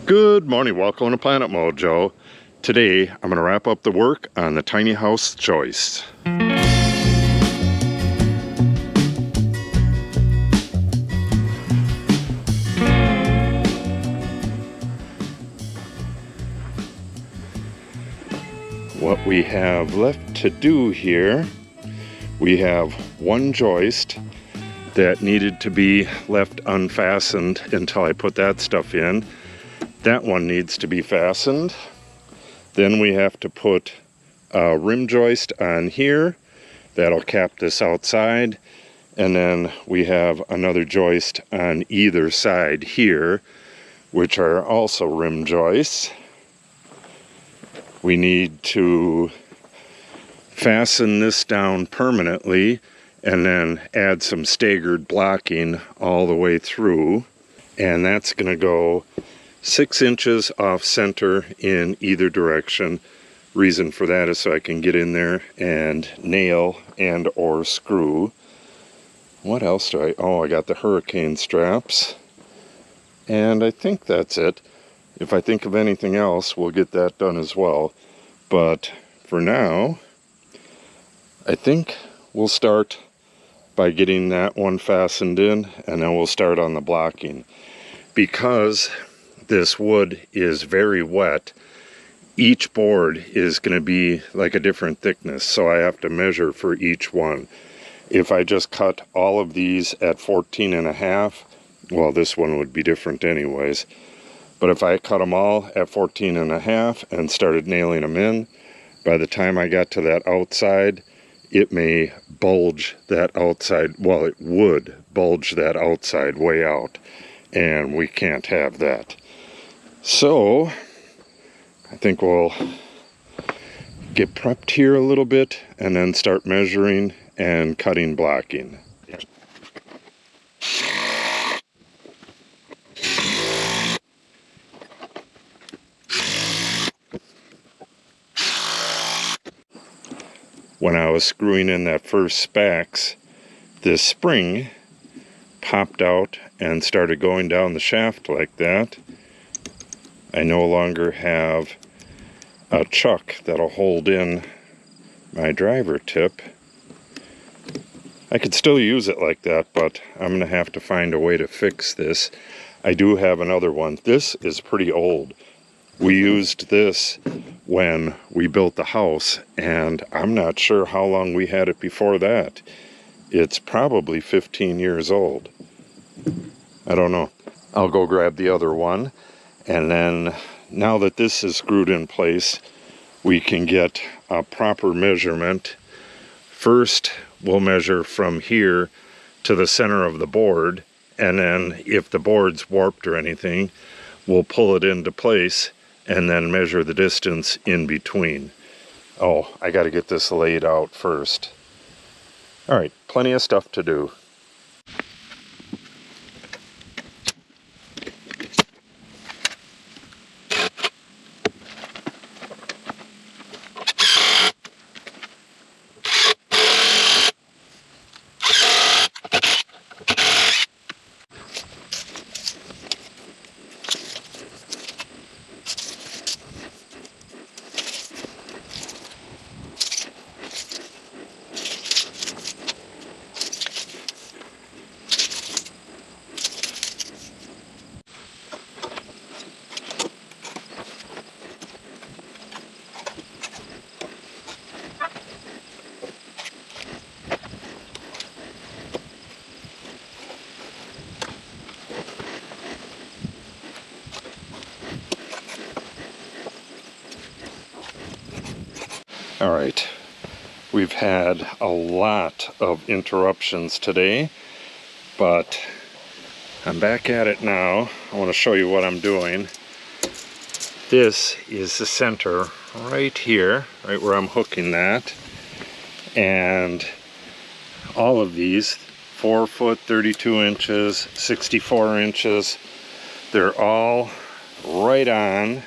Good morning, welcome to Planet Mojo. Today I'm going to wrap up the work on the tiny house joists. What we have left to do here, we have one joist that needed to be left unfastened until I put that stuff in. That one needs to be fastened. Then we have to put a rim joist on here. That'll cap this outside. And then we have another joist on either side here, which are also rim joists. We need to fasten this down permanently and then add some staggered blocking all the way through. And that's going to go 6 inches off center in either direction. Reason for that is so I can get in there and nail and or screw. What else do I got the hurricane straps. And I think that's it. If I think of anything else, we'll get that done as well. But for now, I think we'll start by getting that one fastened in, and then we'll start on the blocking. Because this wood is very wet, each board is going to be like a different thickness, so I have to measure for each one. If I just cut all of these at 14.5, well, this one would be different anyways, but if I cut them all at 14.5 and started nailing them in, by the time I got to that outside, it may bulge that outside, well, it would bulge that outside way out, and we can't have that. So I think we'll get prepped here a little bit and then start measuring and cutting blocking. When I was screwing in that first spax, this spring popped out and started going down the shaft like that. I no longer have a chuck that'll hold in my driver tip. I could still use it like that, but I'm going to have to find a way to fix this. I do have another one. This is pretty old. We used this when we built the house, and I'm not sure how long we had it before that. It's probably 15 years old. I don't know. I'll go grab the other one. And then, now that this is screwed in place, we can get a proper measurement. First, we'll measure from here to the center of the board, and then if the board's warped or anything, we'll pull it into place and then measure the distance in between. Oh, I gotta get this laid out first. All right, plenty of stuff to do. All right, we've had a lot of interruptions today, but I'm back at it now. I want to show you what I'm doing. This is the center right here, right where I'm hooking that. And all of these, 4 foot, 32 inches, 64 inches, they're all right on.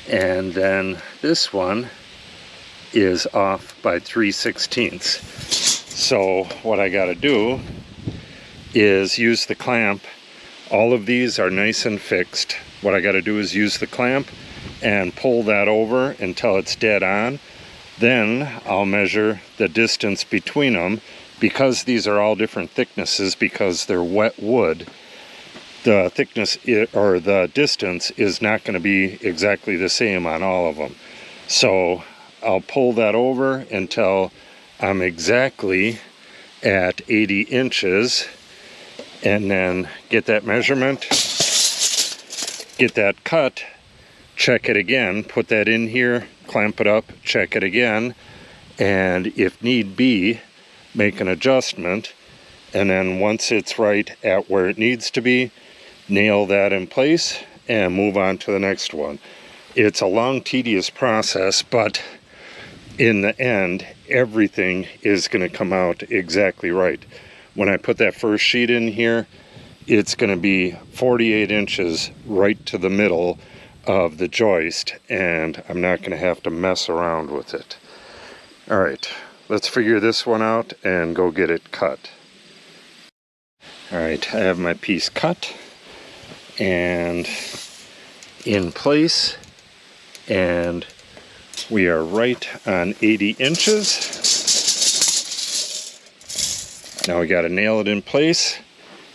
And then this one is off by 3/16. So what I got to do is use the clamp. All of these are nice and fixed. what I got to do is use the clamp and pull that over until it's dead on. Then I'll measure the distance between them. Because these are all different thicknesses, because they're wet wood, the thickness or the distance is not going to be exactly the same on all of them. So I'll pull that over until I'm exactly at 80 inches, and then get that measurement, get that cut, check it again, put that in here, clamp it up, check it again, and if need be, make an adjustment, and then once it's right at where it needs to be, nail that in place and move on to the next one. It's a long, tedious process, but in the end, everything is going to come out exactly right. When I put that first sheet in here, it's going to be 48 inches right to the middle of the joist, and I'm not going to have to mess around with it. All right, let's figure this one out and go get it cut. All right, I have my piece cut and in place, and we are right on 80 inches. Now we got to nail it in place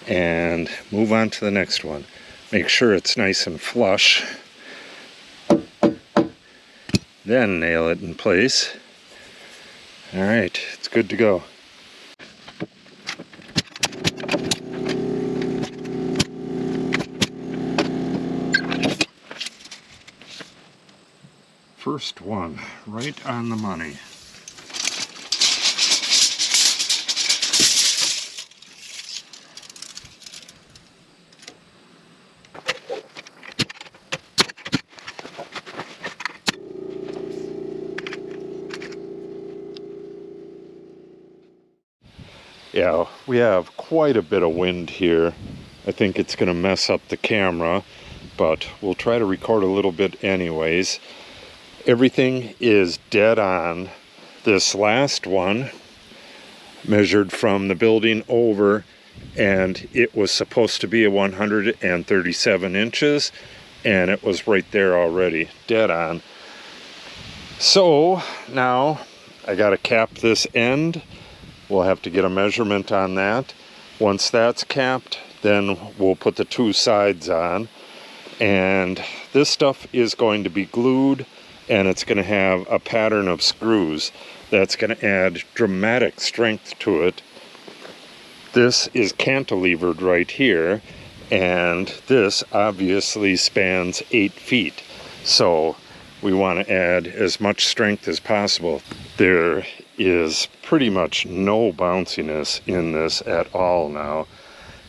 and move on to the next one. Make sure it's nice and flush. Then nail it in place. All right, it's good to go. First one, right on the money. Yeah, we have quite a bit of wind here. I think it's going to mess up the camera, but we'll try to record a little bit anyways. Everything is dead on. This last one measured from the building over, and it was supposed to be a 137 inches, and it was right there already, dead on. So now I got to cap this end. We'll have to get a measurement on that. Once that's capped, then we'll put the two sides on, and this stuff is going to be glued, and it's going to have a pattern of screws that's going to add dramatic strength to it. This is cantilevered right here, and this obviously spans 8 feet, so we want to add as much strength as possible. There is pretty much no bounciness in this at all now,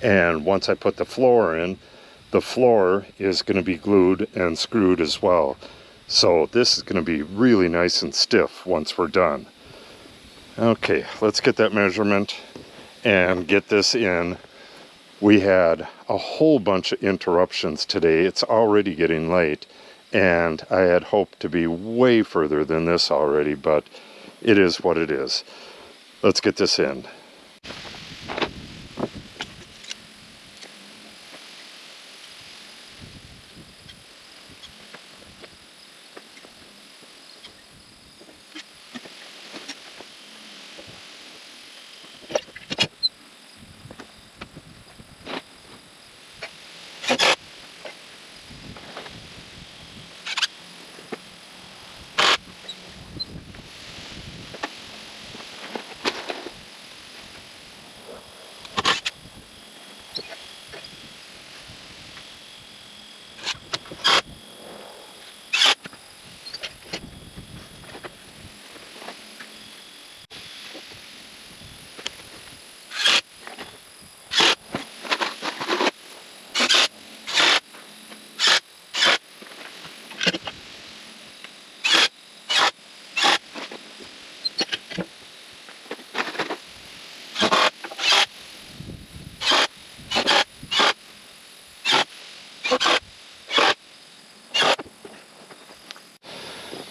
and once I put the floor in, the floor is going to be glued and screwed as well. So this is going to be really nice and stiff once we're done. Okay, let's get that measurement and get this in. We had a whole bunch of interruptions today. It's already getting late, and I had hoped to be way further than this already, but it is what it is. Let's get this in.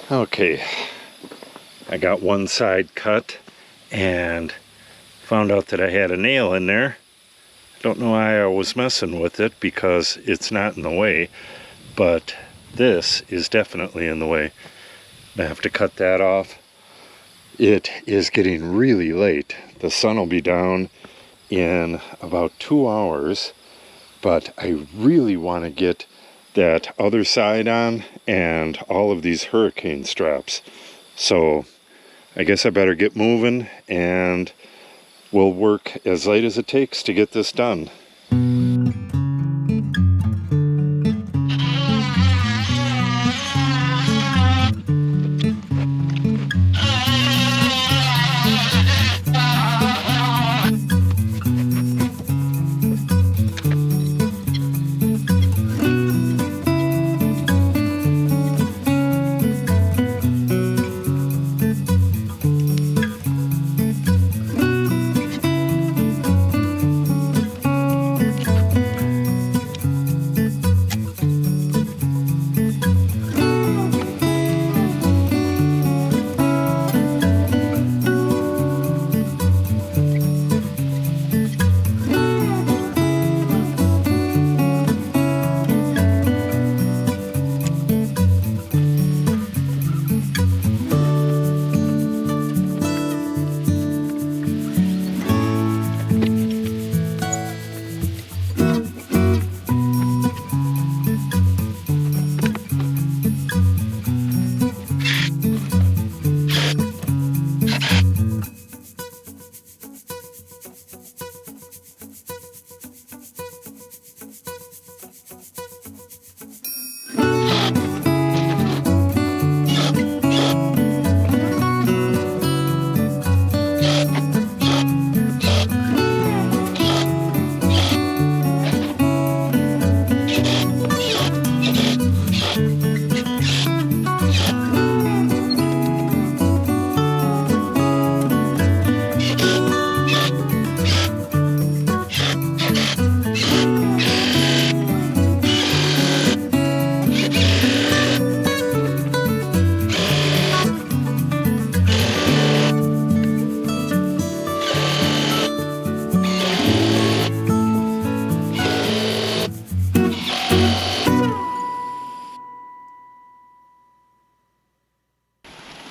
Okay, I got one side cut and found out that I had a nail in there. I don't know why I was messing with it because it's not in the way, but this is definitely in the way. I have to cut that off. It is getting really late. The sun will be down in about 2 hours, but I really want to get that other side on and all of these hurricane straps. So I guess I better get moving, and we'll work as late as it takes to get this done.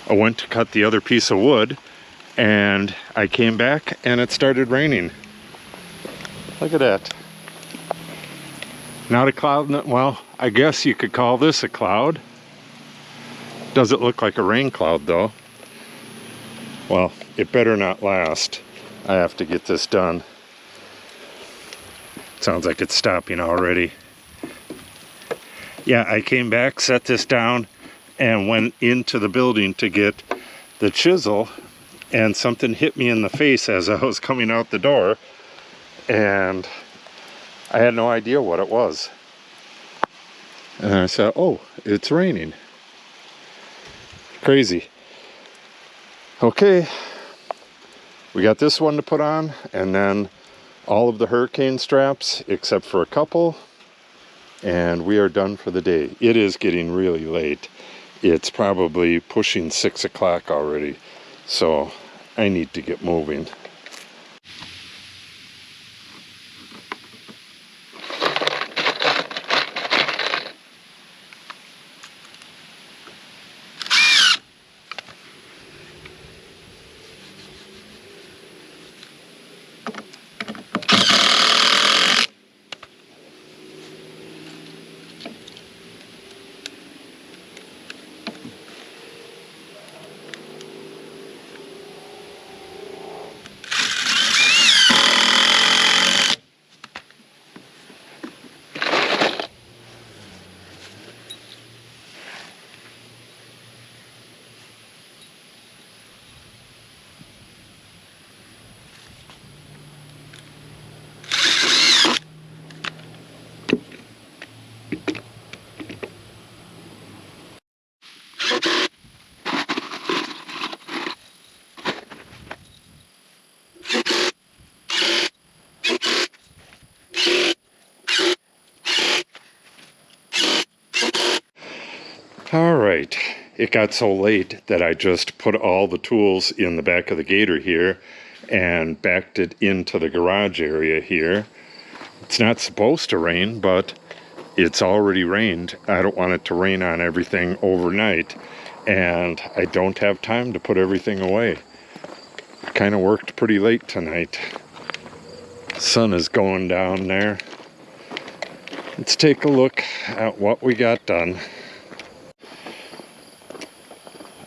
I went to cut the other piece of wood, and I came back and it started raining. Look at that. Not a cloud, well, I guess you could call this a cloud. Doesn't look like a rain cloud though. Well, it better not last. I have to get this done. Sounds like it's stopping already. Yeah, I came back, set this down, and went into the building to get the chisel, and something hit me in the face as I was coming out the door, and I had no idea what it was. And I said, oh, it's raining. Crazy. Okay, we got this one to put on, and then all of the hurricane straps except for a couple, and we are done for the day. It is getting really late. It's probably pushing 6 o'clock already, so I need to get moving. Alright, it got so late that I just put all the tools in the back of the gator here and backed it into the garage area here. It's not supposed to rain, but it's already rained. I don't want it to rain on everything overnight, and I don't have time to put everything away. Kind of worked pretty late tonight. Sun is going down there. Let's take a look at what we got done.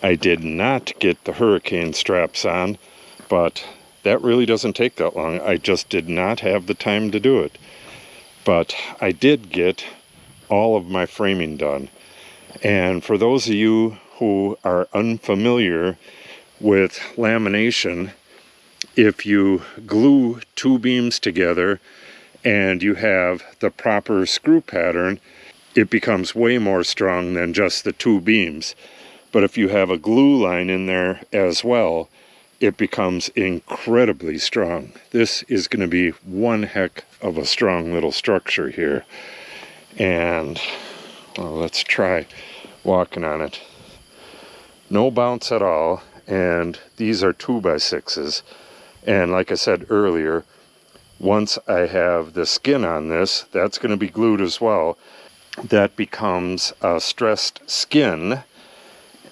I did not get the hurricane straps on, but that really doesn't take that long. I just did not have the time to do it. But I did get all of my framing done. And for those of you who are unfamiliar with lamination, if you glue two beams together and you have the proper screw pattern, it becomes way more strong than just the two beams. But if you have a glue line in there as well, it becomes incredibly strong. This is going to be one heck of a strong little structure here. And well, let's try walking on it. No bounce at all, and these are 2x6s. And like I said earlier, once I have the skin on this, that's going to be glued as well. That becomes a stressed skin,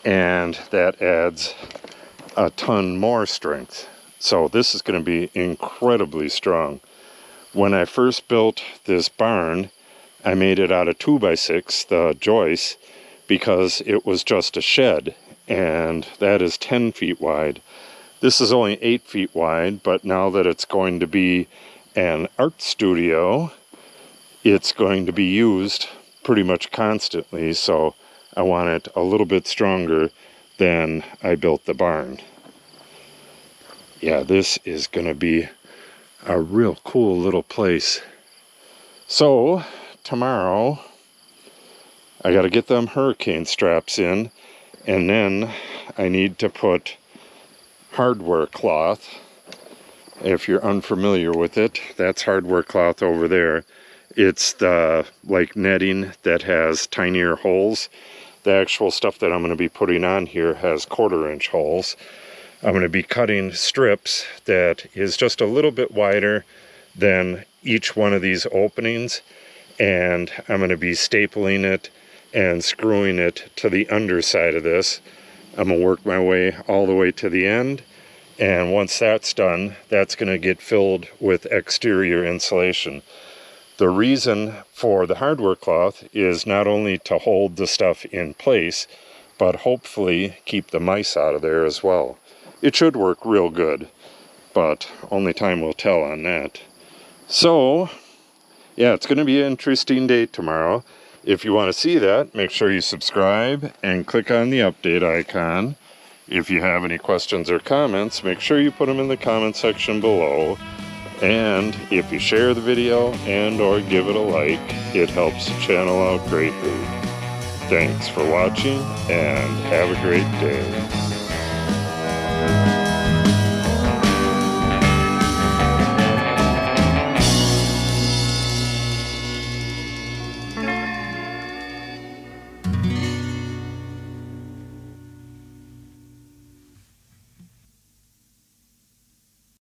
and that adds a ton more strength. So this is going to be incredibly strong. When I first built this barn, I made it out of 2x6, the joists, because it was just a shed, and that is 10 feet wide. This is only 8 feet wide, but now that it's going to be an art studio, it's going to be used pretty much constantly, so I want it a little bit stronger than I built the barn. Yeah, this is going to be a real cool little place. So tomorrow I got to get them hurricane straps in, and then I need to put hardware cloth. If you're unfamiliar with it, that's hardware cloth over there. It's the like netting that has tinier holes. The actual stuff that I'm going to be putting on here has 1/4-inch holes. I'm going to be cutting strips that is just a little bit wider than each one of these openings, and I'm going to be stapling it and screwing it to the underside of this. I'm going to work my way all the way to the end, and once that's done, that's going to get filled with exterior insulation. The reason for the hardware cloth is not only to hold the stuff in place, but hopefully keep the mice out of there as well. It should work real good, but only time will tell on that. So, yeah, it's going to be an interesting day tomorrow. If you want to see that, make sure you subscribe and click on the update icon. If you have any questions or comments, make sure you put them in the comment section below. And if you share the video and or give it a like, it helps the channel out greatly. Thanks for watching and have a great day.